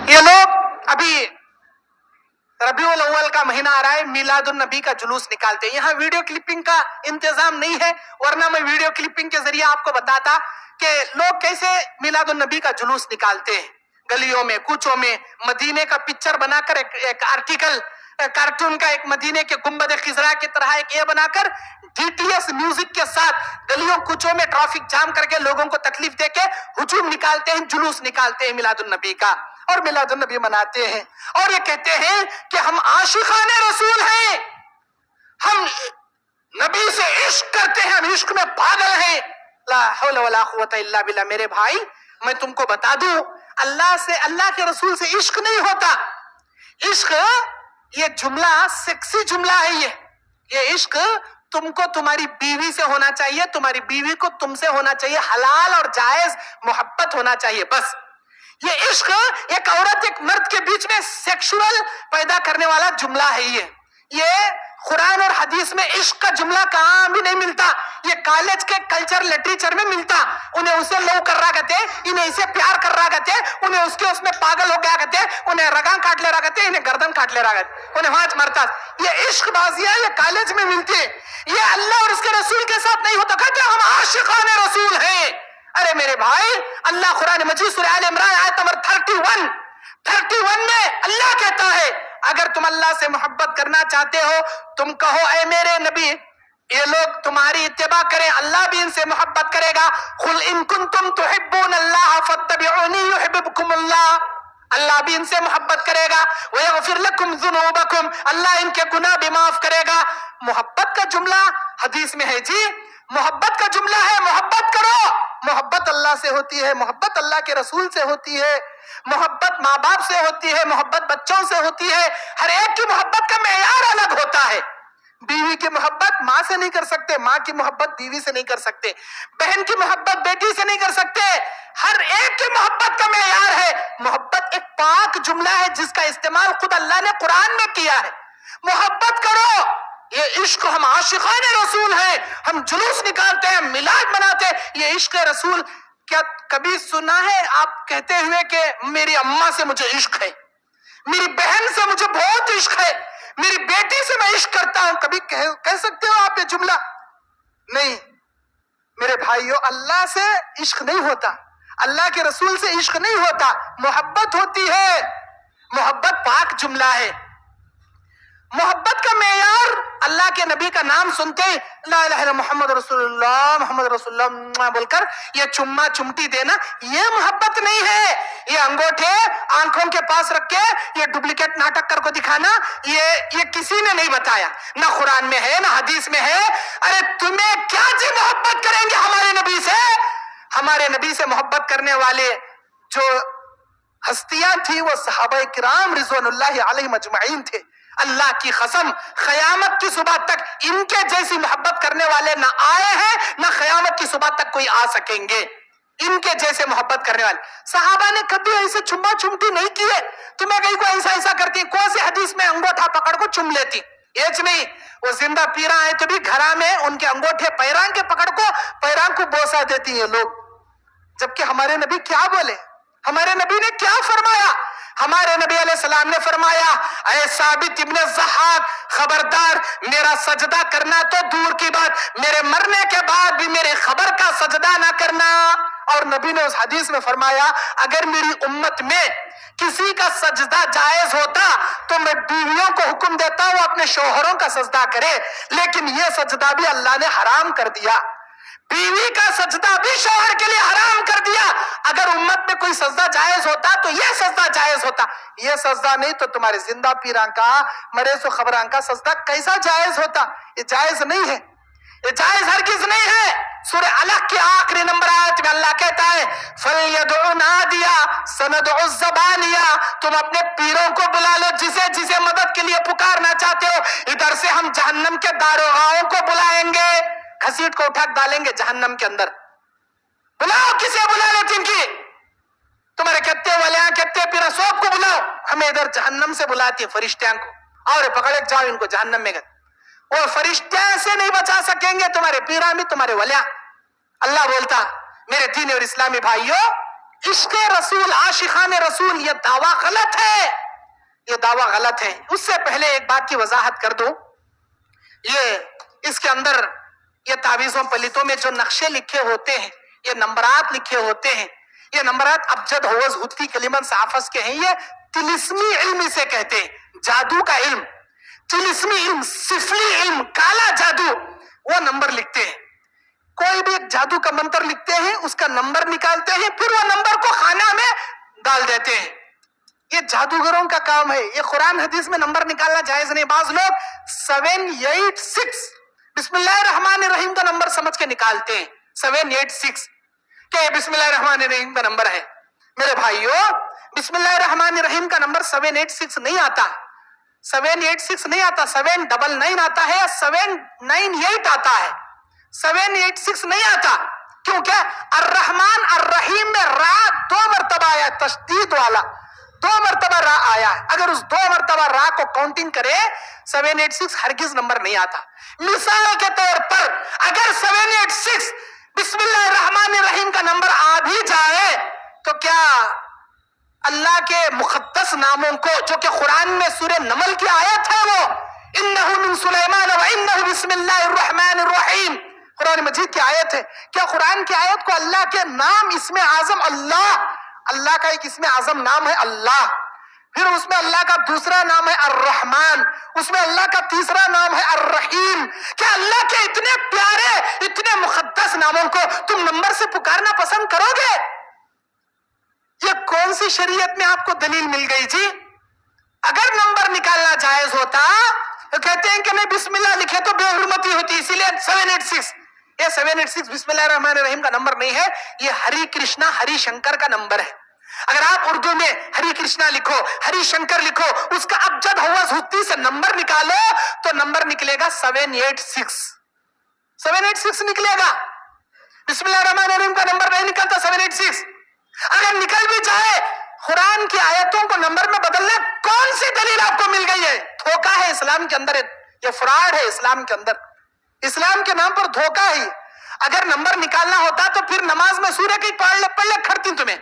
یہ لوگ ابھی ربیع الاول کا مہینہ آ رہا ہے، میلاد النبی کا جلوس نکالتے ہیں. یہاں ویڈیو کلپنگ کا انتظام نہیں ہے، ورنہ میں ویڈیو کلپنگ کے ذریعے آپ کو بتاتا کہ لوگ کیسے میلاد النبی کا جلوس نکالتے ہیں. گلیوں میں، کوچوں میں، مدینے کا پکچر بنا کر ایک آرٹیکل، کارٹون کا ایک مدینے کے گنبد خضرا کی طرح ایک یہ بنا کر ڈی ٹی ایس میوزک کے ساتھ گلیوں کوچوں میں ٹریفک جام کر کے لوگوں کو تکلیف دے کے ہجوم نکالتے ہیں، جلوس نکالتے ہیں میلاد النبی کا، اور میلاد النبی مناتے ہیں اور یہ کہتے ہیں کہ ہم عاشقان رسول ہیں، ہم نبی سے عشق کرتے ہیں، ہم عشق میں پاگل ہیں. لا حول ولا قوت الا باللہ. میرے بھائی میں تم کو بتا دوں، اللہ سے، اللہ کے رسول سے عشق نہیں ہوتا. عشق یہ جملہ سیکسی جملہ ہے. یہ عشق تم کو تمہاری بیوی سے ہونا چاہیے، تمہاری بیوی کو تم سے ہونا چاہیے، حلال اور جائز محبت ہونا چاہیے بس. یہ عشق ایک عورت ایک مرد کے بیچ میں سیکشول پیدا کرنے والا جملہ ہے. یہ قرآن اور حدیث میں عشق کا جملہ کہاں بھی نہیں ملتا. یہ کالج کے کلچر لٹریچر میں ملتا. انہیں اسے لو کر رہا کہتے، انہیں اسے پیار کر رہا کہتے، انہیں اس میں پاگل ہو گیا کہتے، انہیں رگاں کاٹ لے رہا کہتے، انہیں گردن کاٹ لے رہا کہتے، انہیں وہاں مرتا. یہ عشق بازیاں یہ کالج میں ملتی ہے، یہ اللہ اور اس کے رسول کے ساتھ نہیں ہوتا. کہتے ہم عاشقان رسول ہیں. ارے میرے بھائی، اللہ قرآن مجید سورہ آل عمران آیت نمبر 31 میں اللہ کہتا ہے اگر تم اللہ سے محبت کرنا چاہتے ہو تم کہو اے میرے نبی یہ لوگ تمہاری اتباع کریں، اللہ بھی ان سے محبت کرے گا. قل ان کنتم تحبون اللہ فاتبعونی یحببکم اللہ. اللہ بھی ان سے محبت کرے گا. ویغفر لکم ذنوبکم، اللہ ان کے گناہ بھی معاف کرے گا. محبت کا جملہ حدیث میں ہے جی، محبت کا جملہ ہے محبت کرو. محبت اللہ سے ہوتی ہے، محبت اللہ کے رسول سے ہوتی ہے، محبت ماں باپ سے ہوتی ہے، محبت بچوں سے ہوتی ہے. ہر ایک کی محبت کا معیار الگ ہوتا ہے. بیوی کی محبت ماں سے نہیں کر سکتے، ماں کی محبت بیوی سے نہیں کر سکتے، بہن کی محبت بیٹی سے نہیں کر سکتے. ہر ایک کی محبت کا معیار ہے. محبت ایک پاک جملہ ہے جس کا استعمال خود اللہ نے قرآن میں کیا ہے. محبت کرو. یہ عشق، ہم عاشقان رسول ہیں، ہم جلوس نکالتے ہیں، میلاد مناتے ہیں. یہ عشق رسول کیا کبھی سنا ہے آپ کہتے ہوئے کہ میری اماں سے مجھے عشق ہے، میری بہن سے مجھے بہت عشق ہے، میری بیٹی سے میں عشق کرتا ہوں؟ کبھی کہہ سکتے ہو آپ یہ جملہ؟ نہیں میرے بھائیو، اللہ سے عشق نہیں ہوتا، اللہ کے رسول سے عشق نہیں ہوتا. محبت ہوتی ہے. محبت پاک جملہ ہے. محبت کا معیار اللہ کے نبی کا نام سنتے لا الہ الا محمد رسول اللہ، محمد رسول اللہ بول کر یہ چمہ چمٹی دینا، یہ محبت نہیں ہے. یہ انگوٹھے آنکھوں کے پاس رکھ کے یہ ڈپلیکیٹ ناٹک کر کو دکھانا، یہ کسی نے نہیں بتایا، نہ قرآن میں ہے نہ حدیث میں ہے. ارے تمہیں کیا جی محبت کریں گے ہمارے نبی سے؟ ہمارے نبی سے محبت کرنے والے جو ہستیاں تھی وہ صحابہ کرام رضوان اللہ علیہم اجمعین تھے. اللہ کی قسم قیامت کی صبح تک ان کے جیسی محبت کرنے والے نہ آئے ہیں نہ قیامت کی صبح تک کوئی آ سکیں گے. ان کے جیسے محبت کرنے والے صحابہ نے کبھی ایسے چمہ چمٹی نہیں کیے. تمہیں کہیں کو ایسا کرتی، کون سی حدیث میں انگوٹھا پکڑ کو چم لیتی؟ ایچ نہیں. وہ زندہ پیرا ہے تو بھی گھرا میں ان کے انگوٹھے پیران کے پکڑ کو پیران کو بوسا دیتی ہیں لوگ. جبکہ ہمارے نبی کیا بولے؟ ہمارے نبی نے کیا فرمایا؟ ہمارے نبی علیہ السلام نے فرمایا اے ثابت ابن ضحاک، خبردار میرا سجدہ کرنا تو دور کی بات، میرے مرنے کے بعد بھی میرے خبر کا سجدہ نہ کرنا. اور نبی نے اس حدیث میں فرمایا اگر میری امت میں کسی کا سجدہ جائز ہوتا تو میں بیویوں کو حکم دیتا ہوں اپنے شوہروں کا سجدہ کرے، لیکن یہ سجدہ بھی اللہ نے حرام کر دیا. بیوی کا سجدہ بھی شوہر کے لیے حرام کر دیا. اگر امت میں کوئی سجدہ جائز ہوتا تو یہ سجدہ جائز ہوتا. یہ سجدہ نہیں تو تمہارے زندہ پیران کا، مرے سو خبران کا سجدہ کیسا جائز ہوتا؟ یہ جائز نہیں ہے، یہ جائز ہرگز نہیں ہے. سورہ الگ کی آخری نمبر آیت میں اللہ کہتا ہے فَلْيَدْعُ نَادِيَا سَنَدْعُ الزَّبَانِيَا. تم اپنے پیروں کو بلا لو جسے جسے مدد کے لیے پکارنا چاہتے ہو. ادھر سے ہم جہنم کے داروغاؤں کو بلائیں گے، گھسیٹ کو اٹھا ڈالیں گے جہنم کے اندر. بلاؤ کسے بلا لو، جن کی تمہارے کتے والے کتے پیرا سوب کو بلاؤ. ہمیں ادھر جہنم سے بلاتی ہے فرشتیاں کو، اور پکڑے جاؤ ان کو جہنم میں گئے. وہ فرشتے سے نہیں بچا سکیں گے تمہارے پیران بھی تمہارے ولیاں. اللہ بولتا میرے دین اور اسلامی بھائیوں عشق رسول، عاشقان رسول، یہ دعویٰ غلط ہے، یہ دعویٰ غلط ہے۔ اس سے پہلے ایک بات کی وضاحت کر دوں، یہ اس کے اندر یہ تعویذوں پلیتوں میں جو نقشے لکھے ہوتے ہیں، یہ نمبرات لکھے ہوتے ہیں، یہ نمبرات ابجد ہوز ہتی کلمن صحافظ کے ہیں، یہ تلسمی علم اسے کہتے ہیں، جادو کا علم، تلسمی علم، سفلی علم، کالا جادو، وہ نمبر لکھتے ہیں۔ کوئی بھی ایک جادو کا منتر لکھتے ہیں، اس کا نمبر نکالتے ہیں، پھر وہ نمبر کو خانہ میں ڈال دیتے ہیں۔ یہ جادوگروں کا کام ہے، یہ قرآن حدیث میں نمبر نکالنا جائز نہیں۔ بعض لوگ 786 بسم اللہ الرحمن الرحیم کا نمبر سمجھ کے نکالتے ہیں، 786 کہ یہ بسم اللہ الرحمن الرحیم کا نمبر ہے۔ میرے بھائیو، بسم اللہ الرحمن الرحیم کا نمبر 786 نہیں آتا، 786 نہیں آتا، 799 آتا ہے، 798 آتا ہے، 786 نہیں آتا، کیونکہ الرحمن الرحیم میں را 2 مرتبہ آیا، تشدید والا 2 مرتبہ را آیا ہے۔ اگر اس 2 مرتبہ را کو کاؤنٹنگ کرے 786 ہرگز نمبر نہیں آتا۔ مثال کے طور پر اگر 786 بسم اللہ الرحمن الرحیم کا نمبر آ بھی جائے تو کیا اللہ کے مقدس ناموں کو، جو کہ قرآن میں سورہ نمل کی آیت ہے، وہ انہو من سلیمان و انہو بسم اللہ الرحمن الرحیم، قرآن مجید کی آیت ہے، کیا قرآن کی آیت کو اللہ کے نام اسم اعظم اللہ کا ایک اسم اعظم نام ہے اللہ، پھر اس میں اللہ کا دوسرا نام ہے الرحمن، اس میں اللہ کا تیسرا نام ہے الرحیم، کیا اللہ کے اتنے پیارے اتنے مقدس ناموں کو تم نمبر سے پکارنا پسند کرو گے؟ یہ کون سی شریعت میں آپ کو دلیل مل گئی جی؟ اگر نمبر نکالنا جائز ہوتا تو کہتے ہیں کہ نہیں بسم اللہ لکھے تو بے حرمتی ہوتی، اسی لیے 786، یہ 786 بسم اللہ الرحمن الرحیم کا نمبر نہیں ہے، یہ ہری کرشنا ہری شنکر کا نمبر ہے۔ اگر آپ اردو میں ہری کرشنا لکھو، ہری شنکر لکھو، اس کا ابجد ہوز ہتی سے نمبر نکالو تو نمبر نکلے گا 786 نکلے گا۔ بسم اللہ الرحمن الرحیم کا نمبر نہیں نکلتا 786۔ اگر نکل بھی جائے، قرآن کی آیتوں کو نمبر میں بدلنا کون سی دلیل آپ کو مل گئی ہے؟ دھوکہ ہے اسلام کے اندر، یہ فراڈ ہے اسلام کے اندر، اسلام کے نام پر دھوکہ ہی۔ اگر نمبر نکالنا ہوتا تو پھر نماز میں سورہ کی پڑھ لے کھڑتی تمہیں،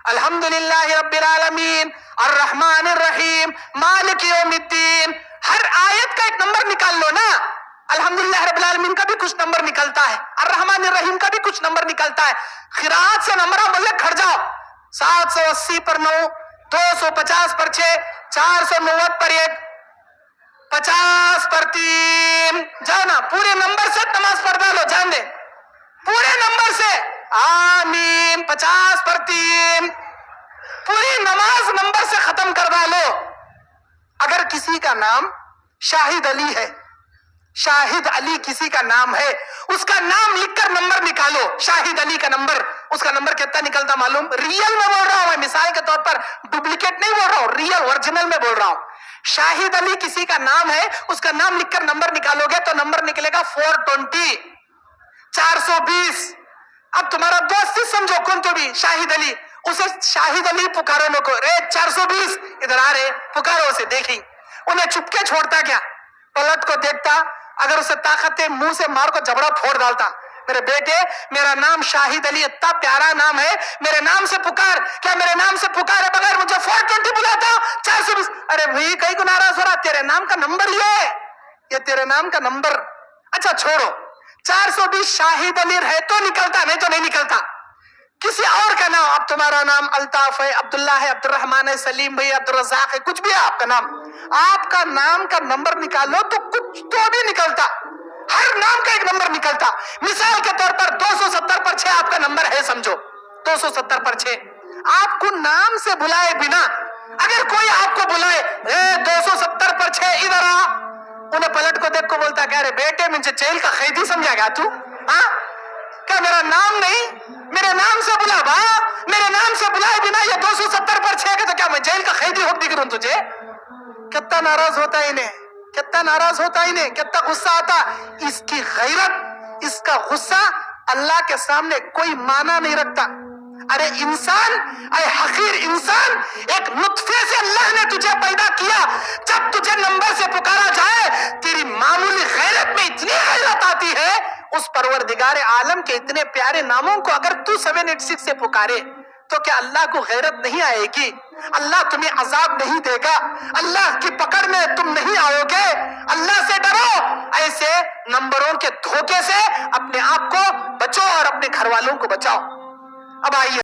الحمدللہ رب العالمین الرحمن الرحیم مالک یوم الدین، ہر آیت کا ایک نمبر نکال لو نا۔ الحمدللہ رب العالمین کا بھی کچھ نمبر نکلتا ہے، الرحمن الرحیم کا بھی کچھ نمبر نکلتا ہے، قرات سے نمبر بولے کھڑ جاؤ، 780 پر 9، 250 پر 6، 490 پر 1، 50 پر 3، جاؤ نا پورے نمبر سے نماز پڑھ ڈالو، جان دے پورے نمبر سے آمین، 50 پر 3، پوری نماز نمبر سے ختم کر ڈالو۔ اگر کسی کا نام شاہد علی ہے، شاہد علی کسی کا نام ہے، اس کا نام لکھ کر نمبر نکالو، شاہد علی کا نمبر، اس کا نمبر کتنا نکلتا معلوم؟ ریل میں بول رہا ہوں میں، مثال کے طور پر ڈپلیکیٹ نہیں بول رہا ہوں، ریل ورجنل میں بول رہا ہوں۔ شاہد علی کسی کا نام ہے، اس کا نام لکھ کر نمبر نکالو گے تو نمبر نکلے گا 420، 420۔ اب تمہارا دوست ہی سمجھو کون تو بھی شاہد علی، اسے شاہد علی پکارو لوگو، رے 420 ادھر آ رہے، پکارو اسے، دیکھیں انہیں چھپ کے چھوڑتا کیا؟ پلٹ کو دیکھتا، اگر اسے طاقت ہے منہ سے مار کو جبڑا پھوڑ ڈالتا، میرے بیٹے میرا نام شاہد علی اتنا پیارا نام ہے، میرے نام سے پکار، کیا میرے نام سے پکارے بغیر مجھے 420 بلاتا؟ 420، ارے بھائی کئی کو ناراض ہو رہا، تیرے نام کا نمبر یہ تیرے نام کا نمبر، اچھا چھوڑو، 420 شاہد علی ہے تو نکلتا، نہیں تو نہیں نکلتا۔ کسی اور کا نام، اب تمہارا نام الطاف ہے، عبداللہ ہے، عبد الرحمن ہے، سلیم بھائی، عبد الرزاق ہے، کچھ بھی ہے آپ کا نام، آپ کا نام کا نمبر نکالو تو کچھ تو بھی نکلتا، ہر نام کا ایک نمبر نکلتا۔ مثال کے طور پر 270 پر 6 آپ کا نمبر ہے، سمجھو 270 پر 6، آپ کو نام سے بلائے بنا اگر کوئی آپ کو بلائے 270 پر 6 ادھر آ، انہیں پلٹ کو دیکھ کو بولتا کہ ارے بیٹے مجھے جیل کا قیدی سمجھا گیا تو، ہاں کیا میرا نام نہیں، میرے نام سے بلا با، میرے نام سے بلائے بنا یہ 270 پر 6 تو کیا میں جیل کا قیدی ہو دی کروں تجھے؟ کتنا ناراض ہوتا ہے انہیں، کتنا ناراض ہوتا ہے انہیں، کتنا غصہ آتا۔ اس کی غیرت، اس کا غصہ اللہ کے سامنے کوئی معنی نہیں رکھتا۔ ارے انسان، اے حقیر انسان، ایک نطفے سے اللہ نے تجھے پیدا کیا، جب تجھے نمبر سے پکارا جائے تیری معمولی غیرت میں اتنی غیرت آتی ہے، اس پروردگار عالم کے اتنے پیارے ناموں کو اگر تو 786 سے پکارے تو کیا اللہ کو غیرت نہیں آئے گی؟ اللہ تمہیں عذاب نہیں دے گا؟ اللہ کی پکڑ میں تم نہیں آؤ گے؟ اللہ سے ڈرو، ایسے نمبروں کے دھوکے سے اپنے آپ کو بچو اور اپنے گھر والوں کو بچاؤ۔ اب آئیے